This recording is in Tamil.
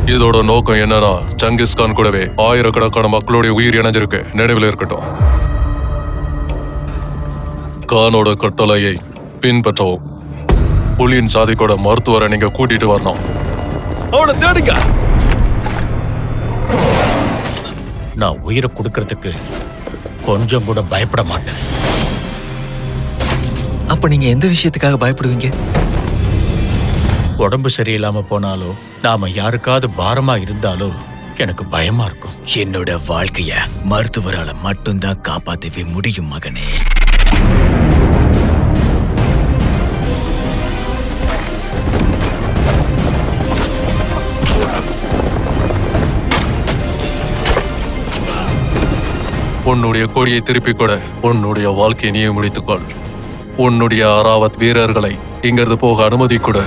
இதோட நோக்கம் என்னன்னா சங்கிஸ்கான் கூடவே ஆயிரக்கணக்கான மக்களுடைய உயிர் இணைஞ்சிருக்கு. நினைவில் இருக்கட்டும். கானோட கட்டளையை பின்பற்றவும். புலியின் சாதிக்கோட மருத்துவரை நீங்க கூட்டிட்டு வரணும். அவனை தேடுங்க. நான் உயிரை கொடுக்கறதுக்கு கொஞ்சம் கூட பயப்பட மாட்டேன். அப்ப நீங்க எந்த விஷயத்துக்காக பயப்படுவீங்க? உடம்பு சரியில்லாம போனாலோ நாம யாருக்காவது பாரமா இருந்தாலோ எனக்கு பயமா இருக்கும். என்னோட வாழ்க்கைய மருத்துவரால மட்டும்தான் காப்பாத்தவே முடியும் மகனே. உன்னுடைய கொடியை திருப்பிக் கொட. உன்னுடைய வாழ்க்கையை நீயே முடித்துக்கொள். உன்னுடைய அராவத் வீரர்களை இங்கிருந்து போக அனுமதி கொடு.